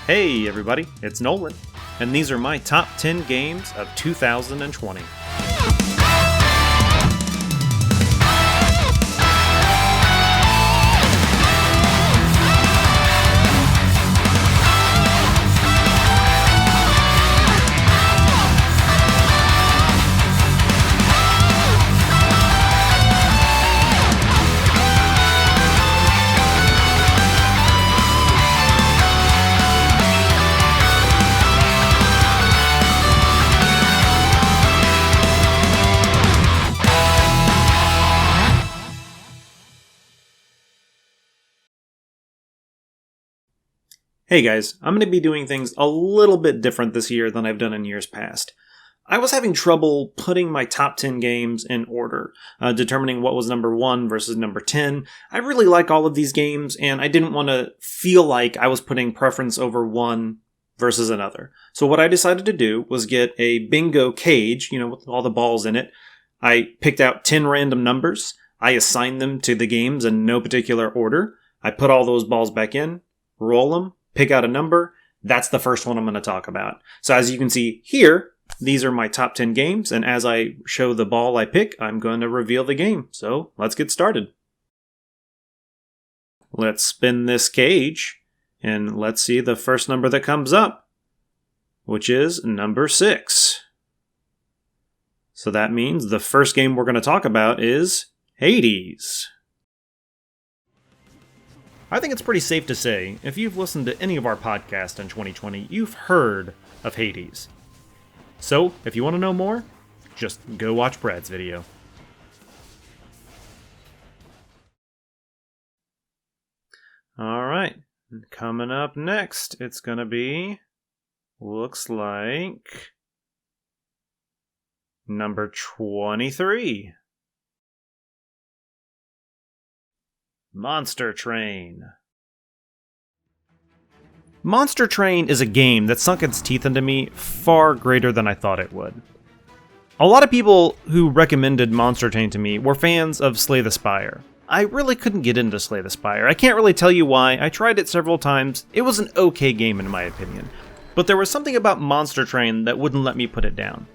Hey everybody, it's Nolan, and these are my top 10 games of 2020. Hey guys, I'm going to be doing things a little bit different this year than I've done in years past. I was having trouble putting my top 10 games in order, determining what was number 1 versus number 10. I really like all of these games, and I didn't want to feel like I was putting preference over one versus another. So what I decided to do was get a bingo cage, with all the balls in it. I picked out 10 random numbers. I assigned them to the games in no particular order. I put all those balls back in, roll them, pick out a number. That's the first one I'm going to talk about. So as you can see here, these are my top 10 games, and as I show the ball I pick, I'm going to reveal the game. So let's get started. Let's spin this cage, and let's see the first number that comes up, which is number 6. So that means the first game we're going to talk about is Hades. I think it's pretty safe to say, if you've listened to any of our podcasts in 2020, you've heard of Hades. So, if you want to know more, just go watch Brad's video. Alright, coming up next, it's gonna be, looks like, number 23. Monster Train. Monster Train is a game that sunk its teeth into me far greater than I thought it would. A lot of people who recommended Monster Train to me were fans of Slay the Spire. I really couldn't get into Slay the Spire. I can't really tell you why. I tried it several times. It was an okay game in my opinion. But there was something about Monster Train that wouldn't let me put it down.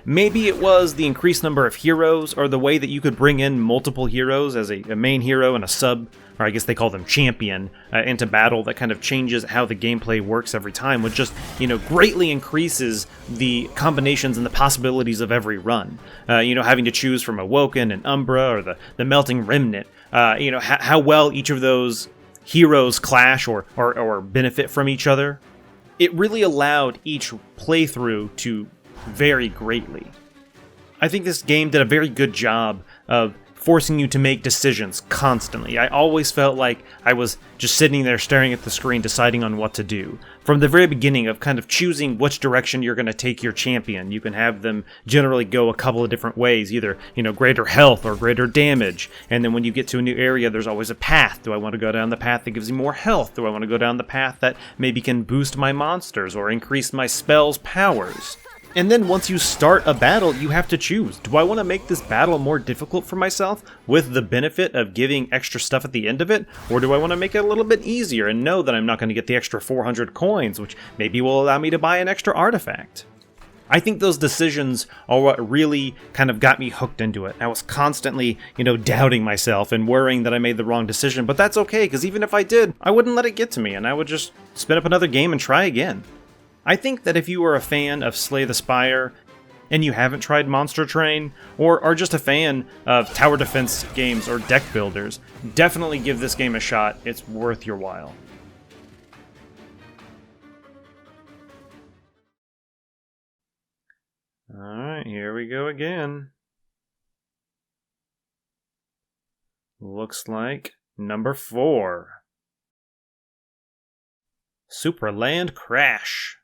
Maybe it was the increased number of heroes, or the way that you could bring in multiple heroes as a main hero and a sub, or I guess they call them champion, into battle that kind of changes how the gameplay works every time, which just, greatly increases the combinations and the possibilities of every run. Having to choose from Awoken and Umbra, or the Melting Remnant, how well each of those heroes clash or benefit from each other. It really allowed each playthrough to vary greatly. I think this game did a very good job of forcing you to make decisions constantly. I always felt like I was just sitting there staring at the screen deciding on what to do. From the very beginning of kind of choosing which direction you're going to take your champion, you can have them generally go a couple of different ways, either, greater health or greater damage. And then when you get to a new area, there's always a path. Do I want to go down the path that gives you more health? Do I want to go down the path that maybe can boost my monsters or increase my spells' powers? And then once you start a battle, you have to choose. Do I want to make this battle more difficult for myself with the benefit of giving extra stuff at the end of it? Or do I want to make it a little bit easier and know that I'm not going to get the extra 400 coins, which maybe will allow me to buy an extra artifact? I think those decisions are what really kind of got me hooked into it. I was constantly, doubting myself and worrying that I made the wrong decision, but that's okay, because even if I did, I wouldn't let it get to me, and I would just spin up another game and try again. I think that if you are a fan of Slay the Spire, and you haven't tried Monster Train, or are just a fan of tower defense games or deck builders, definitely give this game a shot. It's worth your while. Alright, here we go again. Looks like number 4. Superland Crash.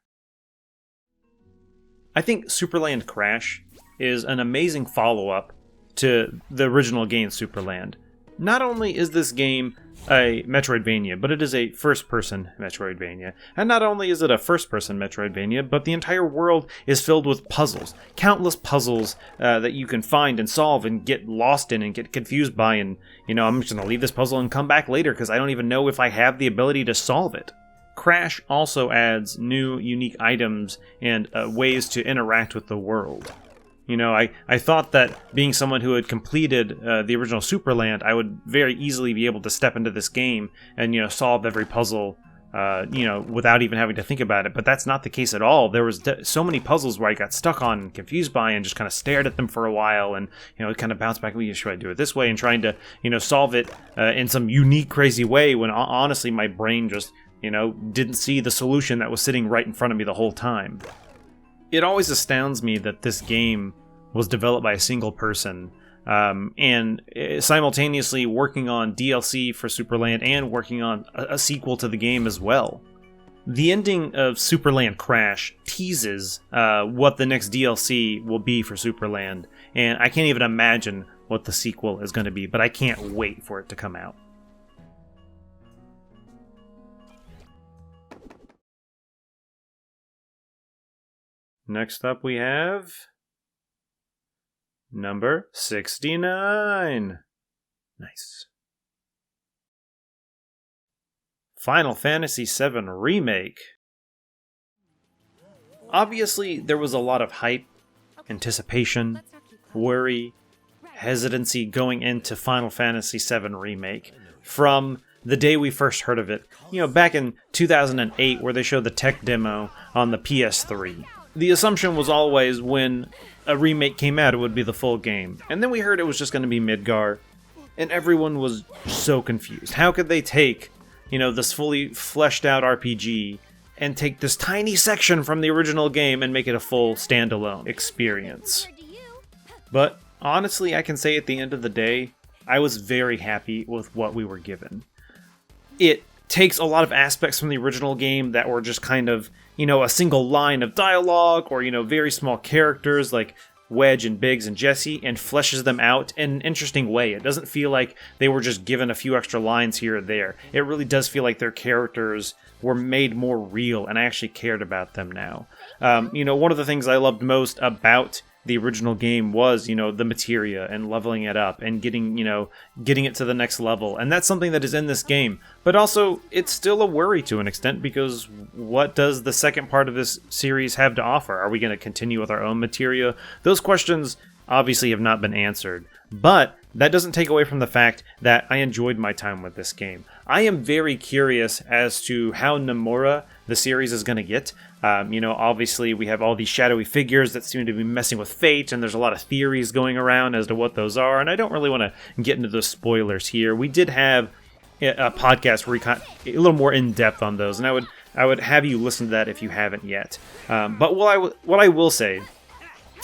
I think Superland Crash is an amazing follow-up to the original game Superland. Not only is this game a Metroidvania, but it is a first-person Metroidvania. And not only is it a first-person Metroidvania, but the entire world is filled with puzzles. Countless puzzles that you can find and solve and get lost in and get confused by. And, I'm just going to leave this puzzle and come back later because I don't even know if I have the ability to solve it. Crash also adds new, unique items and ways to interact with the world. You know, I thought that being someone who had completed the original Superland, I would very easily be able to step into this game and, you know, solve every puzzle, you know, without even having to think about it. But that's not the case at all. There was so many puzzles where I got stuck on and confused by and just kind of stared at them for a while and, you know, kind of bounced back, well, should I do it this way? And trying to, you know, solve it in some unique, crazy way when honestly my brain just, you know, didn't see the solution that was sitting right in front of me the whole time. It always astounds me that this game was developed by a single person, and simultaneously working on DLC for Superland and working on a sequel to the game as well. The ending of Superland Crash teases what the next DLC will be for Superland, and I can't even imagine what the sequel is going to be, but I can't wait for it to come out. Next up we have number 69. Nice. Final Fantasy VII Remake. Obviously, there was a lot of hype, anticipation, worry, hesitancy going into Final Fantasy VII Remake from the day we first heard of it. You know, back in 2008 where they showed the tech demo on the PS3. The assumption was always when a remake came out, it would be the full game. And then we heard it was just going to be Midgar, and everyone was so confused. How could they take, you know, this fully fleshed out RPG and take this tiny section from the original game and make it a full standalone experience? But honestly, I can say at the end of the day, I was very happy with what we were given. It takes a lot of aspects from the original game that were just kind of, you know, a single line of dialogue or, you know, very small characters like Wedge and Biggs and Jesse and fleshes them out in an interesting way. It doesn't feel like they were just given a few extra lines here or there. It really does feel like their characters were made more real and I actually cared about them now. You know, one of the things I loved most about the original game was, you know, the materia and leveling it up and getting it to the next level. And that's something that is in this game. But also, it's still a worry to an extent because what does the second part of this series have to offer? Are we going to continue with our own materia? Those questions obviously have not been answered. But that doesn't take away from the fact that I enjoyed my time with this game. I am very curious as to how Nomura the series is going to get. You know, obviously we have all these shadowy figures that seem to be messing with fate, and there's a lot of theories going around as to what those are, and I don't really want to get into those spoilers here. We did have a podcast where we got a little more in-depth on those, and I would have you listen to that if you haven't yet. But what I will say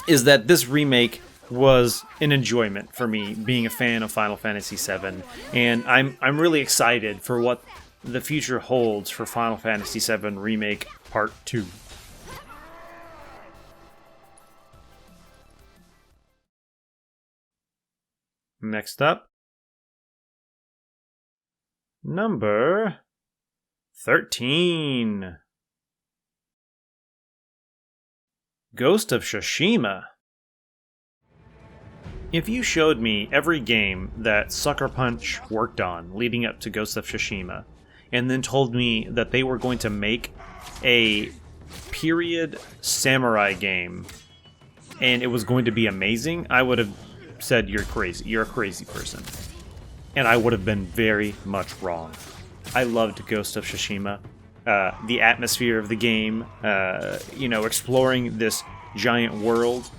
is that this remake was an enjoyment for me, being a fan of Final Fantasy VII, and I'm really excited for what the future holds for Final Fantasy VII Remake Part 2. Next up, number 13. Ghost of Tsushima. If you showed me every game that Sucker Punch worked on leading up to Ghost of Tsushima, and then told me that they were going to make a period samurai game, and it was going to be amazing, I would have said, you're crazy. You're a crazy person. And I would have been very much wrong. I loved Ghost of Tsushima. The atmosphere of the game, you know, exploring this giant world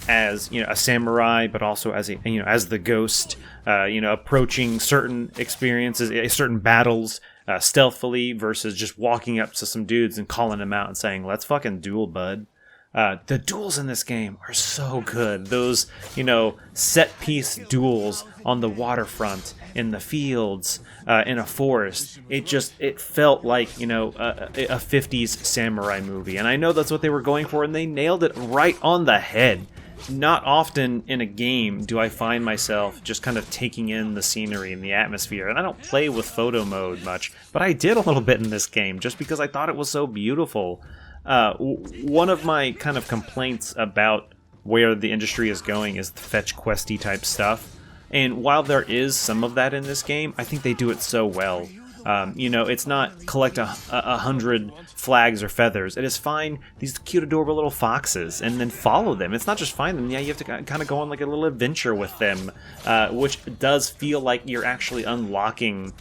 as, you know, a samurai, but also as a, you know, as the ghost, you know, approaching certain experiences, certain battles, stealthily versus just walking up to some dudes and calling them out and saying, let's fucking duel, bud. The duels in this game are so good. Those, you know, set-piece duels on the waterfront, in the fields, in a forest. It felt like, you know, a 50s samurai movie. And I know that's what they were going for, and they nailed it right on the head. Not often in a game do I find myself just kind of taking in the scenery and the atmosphere, and I don't play with photo mode much, but I did a little bit in this game just because I thought it was so beautiful. One of my kind of complaints about where the industry is going is the fetch questy type stuff, and while there is some of that in this game, I think they do it so well. It's not collect a hundred flags or feathers. It is find these cute, adorable little foxes and then follow them. It's not just find them. Yeah, you have to kind of go on like a little adventure with them, which does feel like you're actually unlocking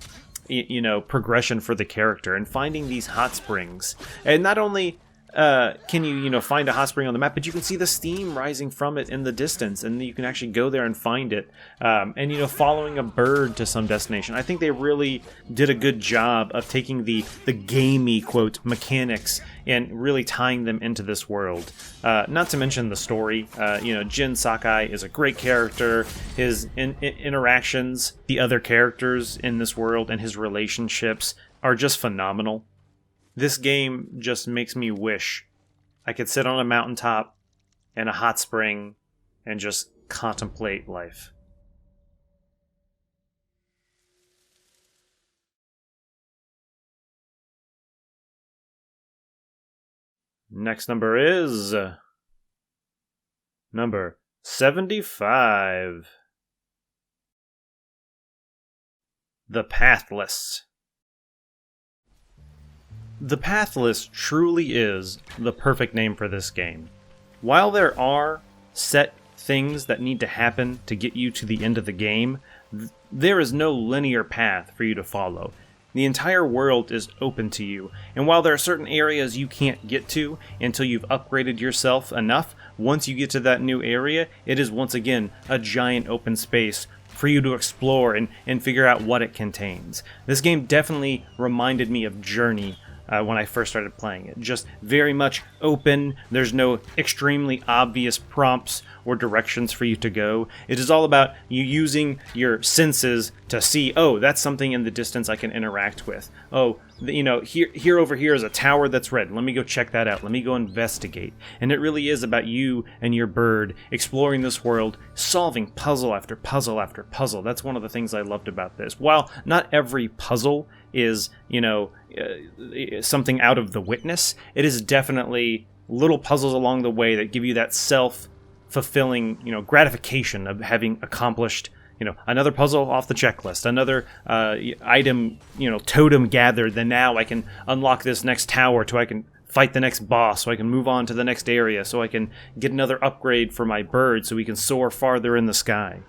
progression for the character and finding these hot springs. And not only can you find a hot spring on the map, but you can see the steam rising from it in the distance, and you can actually go there and find it. And following a bird to some destination. I think they really did a good job of taking the gamey, quote, mechanics and really tying them into this world. Not to mention the story. Jin Sakai is a great character. His interactions, the other characters in this world, and his relationships are just phenomenal. This game just makes me wish I could sit on a mountaintop in a hot spring and just contemplate life. Next number is number 75. The Pathless. The Pathless truly is the perfect name for this game. While there are set things that need to happen to get you to the end of the game, there is no linear path for you to follow. The entire world is open to you, and while there are certain areas you can't get to until you've upgraded yourself enough, once you get to that new area, it is once again a giant open space for you to explore and figure out what it contains. This game definitely reminded me of Journey when I first started playing it. Just very much open. There's no extremely obvious prompts or directions for you to go. It is all about you using your senses to see, oh, that's something in the distance I can interact with. Oh, here over here is a tower that's red. Let me go check that out. Let me go investigate. And it really is about you and your bird exploring this world, solving puzzle after puzzle after puzzle. That's one of the things I loved about this. While not every puzzle is, something out of the Witness, it is definitely little puzzles along the way that give you that self-fulfilling, gratification of having accomplished another puzzle off the checklist, another item, totem gathered, then now I can unlock this next tower so I can fight the next boss, so I can move on to the next area, so I can get another upgrade for my bird so we can soar farther in the sky.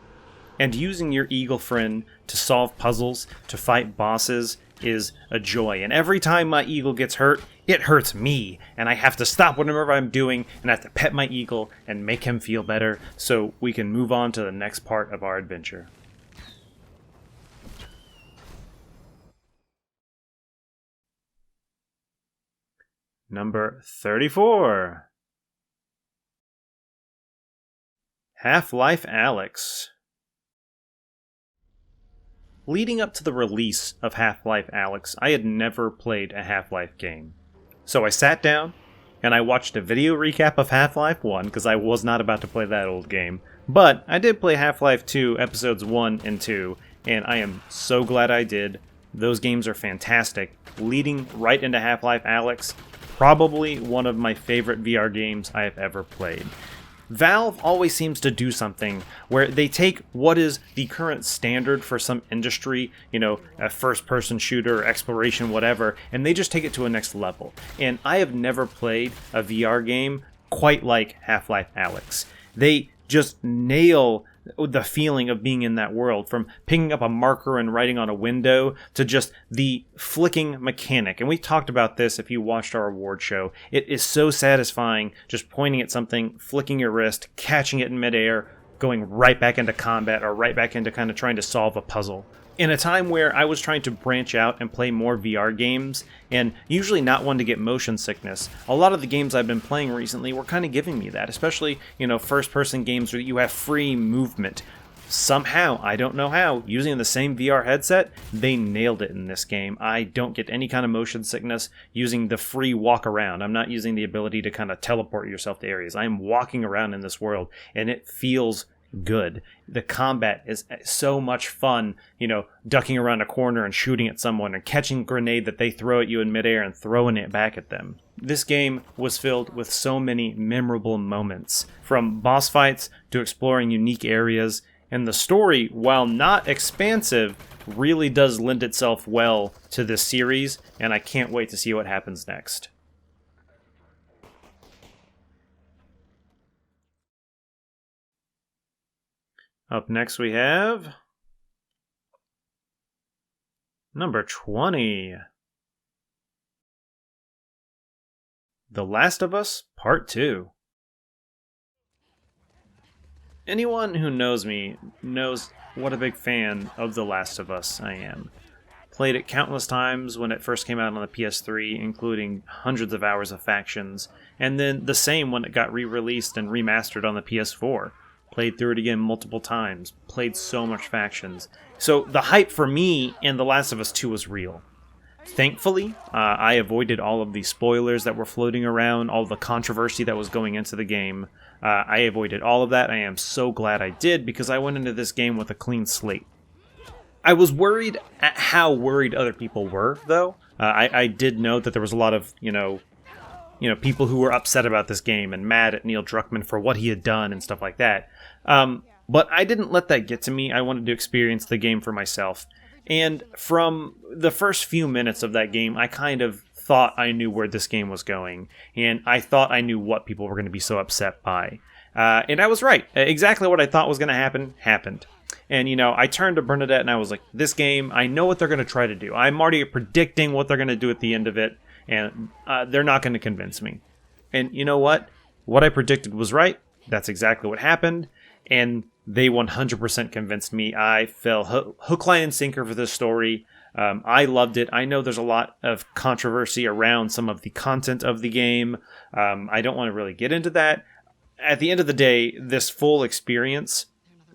And using your eagle friend to solve puzzles, to fight bosses, is a joy. And every time my eagle gets hurt, it hurts me, and I have to stop whatever I'm doing, and I have to pet my eagle and make him feel better so we can move on to the next part of our adventure. Number 34. Half-Life Alyx. Leading up to the release of Half-Life Alyx, I had never played a Half-Life game. So I sat down, and I watched a video recap of Half-Life 1, because I was not about to play that old game. But I did play Half-Life 2, Episodes 1 and 2, and I am so glad I did. Those games are fantastic. Leading right into Half-Life Alyx, probably one of my favorite VR games I have ever played. Valve always seems to do something where they take what is the current standard for some industry, a first-person shooter, exploration, whatever, and they just take it to a next level. And I have never played a VR game quite like Half-Life Alyx. They just nail the feeling of being in that world, from picking up a marker and writing on a window to just the flicking mechanic. And we talked about this if you watched our award show. It is so satisfying just pointing at something, flicking your wrist, catching it in midair, going right back into combat or right back into kind of trying to solve a puzzle. In a time where I was trying to branch out and play more VR games, and usually not one to get motion sickness, a lot of the games I've been playing recently were kind of giving me that, especially, first-person games where you have free movement. Somehow, I don't know how, using the same VR headset, they nailed it in this game. I don't get any kind of motion sickness using the free walk around. I'm not using the ability to kind of teleport yourself to areas. I am walking around in this world, and it feels good. The combat is so much fun, ducking around a corner and shooting at someone and catching a grenade that they throw at you in midair and throwing it back at them. This game was filled with so many memorable moments, from boss fights to exploring unique areas, and the story, while not expansive, really does lend itself well to this series, and I can't wait to see what happens next. Up next we have number 20. The Last of Us Part 2. Anyone who knows me knows what a big fan of The Last of Us I am. Played it countless times when it first came out on the PS3, including hundreds of hours of factions, and then the same when it got re-released and remastered on the PS4. Played through it again multiple times, played so much factions. So the hype for me in The Last of Us 2 was real. Thankfully, I avoided all of the spoilers that were floating around, all the controversy that was going into the game. I avoided all of that. I am so glad I did, because I went into this game with a clean slate. I was worried at how worried other people were, though. I did know that there was a lot of, people who were upset about this game and mad at Neil Druckmann for what he had done and stuff like that. But I didn't let that get to me. I wanted to experience the game for myself. And from the first few minutes of that game, I kind of thought I knew where this game was going. And I thought I knew what people were going to be so upset by. And I was right. Exactly what I thought was going to happen, happened. And, I turned to Bernadette and I was like, this game, I know what they're going to try to do. I'm already predicting what they're going to do at the end of it. And they're not going to convince me. And you know what? What I predicted was right. That's exactly what happened. And they 100% convinced me. I fell hook, line, and sinker for this story. I loved it. I know there's a lot of controversy around some of the content of the game. I don't want to really get into that. At the end of the day, this full experience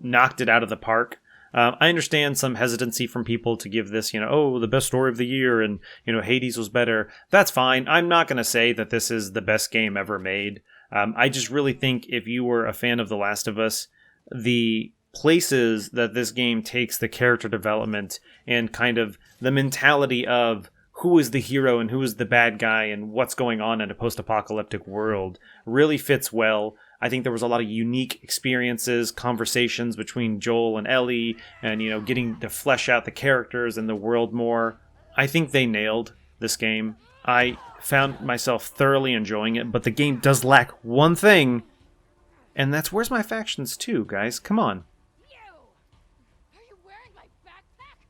knocked it out of the park. I understand some hesitancy from people to give this, the best story of the year and, Hades was better. That's fine. I'm not going to say that this is the best game ever made. I just really think if you were a fan of The Last of Us, the places that this game takes the character development and kind of the mentality of who is the hero and who is the bad guy and what's going on in a post-apocalyptic world really fits well. I think there was a lot of unique experiences, conversations between Joel and Ellie, and, getting to flesh out the characters and the world more. I think they nailed this game. I found myself thoroughly enjoying it, but the game does lack one thing, and that's where's my factions too, guys? Come on. Are you wearing my backpack?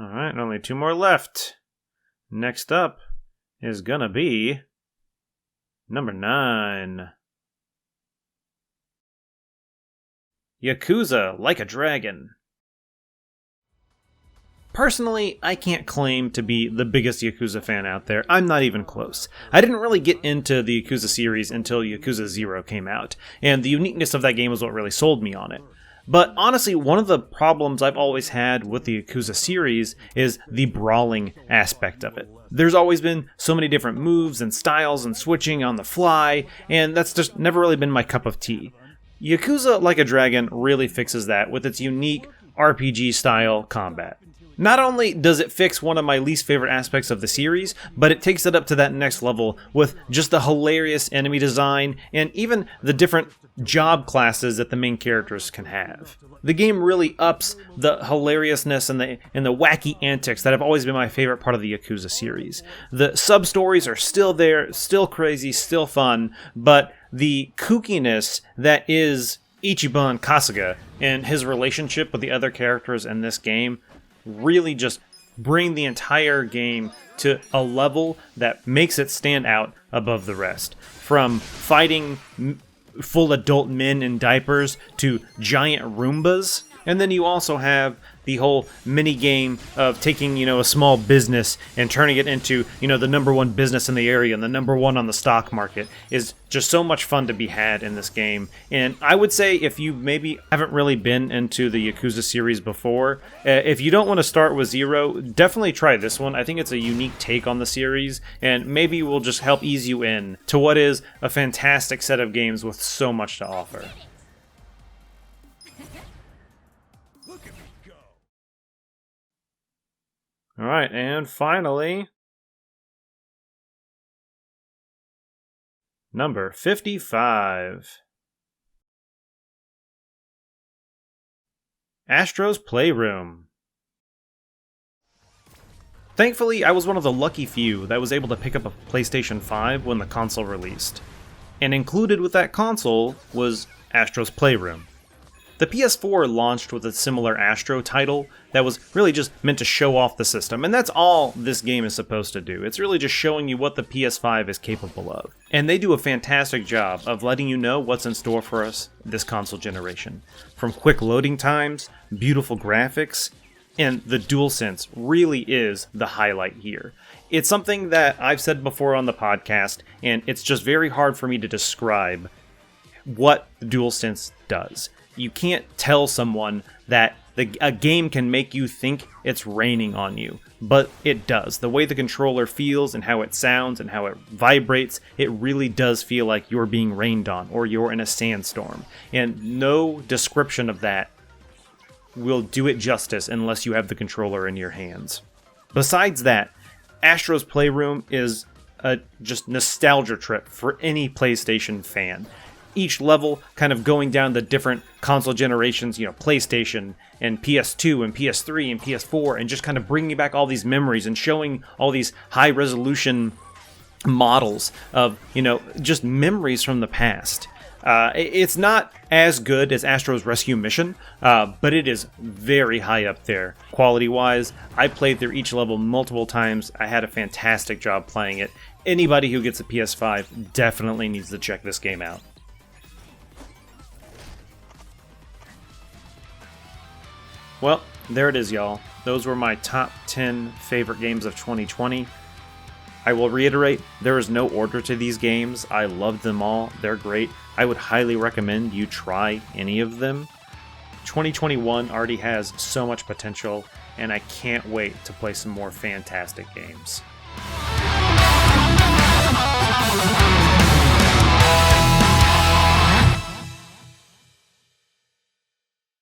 Alright, only 2 more left. Next up is gonna be number 9. Yakuza Like a Dragon. Personally, I can't claim to be the biggest Yakuza fan out there. I'm not even close. I didn't really get into the Yakuza series until Yakuza 0 came out, and the uniqueness of that game was what really sold me on it. But honestly, one of the problems I've always had with the Yakuza series is the brawling aspect of it. There's always been so many different moves and styles and switching on the fly, and that's just never really been my cup of tea. Yakuza Like a Dragon really fixes that with its unique RPG-style combat. Not only does it fix one of my least favorite aspects of the series, but it takes it up to that next level with just the hilarious enemy design and even the different job classes that the main characters can have. The game really ups the hilariousness and the wacky antics that have always been my favorite part of the Yakuza series. The sub-stories are still there, still crazy, still fun, but the kookiness that is Ichiban Kasuga and his relationship with the other characters in this game really just bring the entire game to a level that makes it stand out above the rest. From fighting full adult men in diapers to giant Roombas. And then you also have the whole mini game of taking, a small business and turning it into, the number one business in the area and the number one on the stock market is just so much fun to be had in this game. And I would say if you maybe haven't really been into the Yakuza series before, if you don't want to start with 0, definitely try this one. I think it's a unique take on the series and maybe will just help ease you in to what is a fantastic set of games with so much to offer. Alright, and finally, number 55. Astro's Playroom. Thankfully, I was one of the lucky few that was able to pick up a PlayStation 5 when the console released. And included with that console was Astro's Playroom. The PS4 launched with a similar Astro title that was really just meant to show off the system, and that's all this game is supposed to do. It's really just showing you what the PS5 is capable of. And they do a fantastic job of letting you know what's in store for us this console generation. From quick loading times, beautiful graphics, and the DualSense really is the highlight here. It's something that I've said before on the podcast, and it's just very hard for me to describe what the DualSense does. You can't tell someone that a game can make you think it's raining on you, but it does. The way the controller feels and how it sounds and how it vibrates, it really does feel like you're being rained on or you're in a sandstorm. And no description of that will do it justice unless you have the controller in your hands. Besides that, Astro's Playroom is a just nostalgia trip for any PlayStation fan. Each level kind of going down the different console generations, PlayStation and PS2 and PS3 and PS4, and just kind of bringing back all these memories and showing all these high resolution models of, just memories from the past. It's not as good as Astro's Rescue Mission, but it is very high up there quality-wise. I played through each level multiple times. I had a fantastic job playing it. Anybody who gets a PS5 definitely needs to check this game out. Well, there it is, y'all. Those were my top 10 favorite games of 2020. I will reiterate, there is no order to these games. I loved them all. They're great. I would highly recommend you try any of them. 2021 already has so much potential, and I can't wait to play some more fantastic games.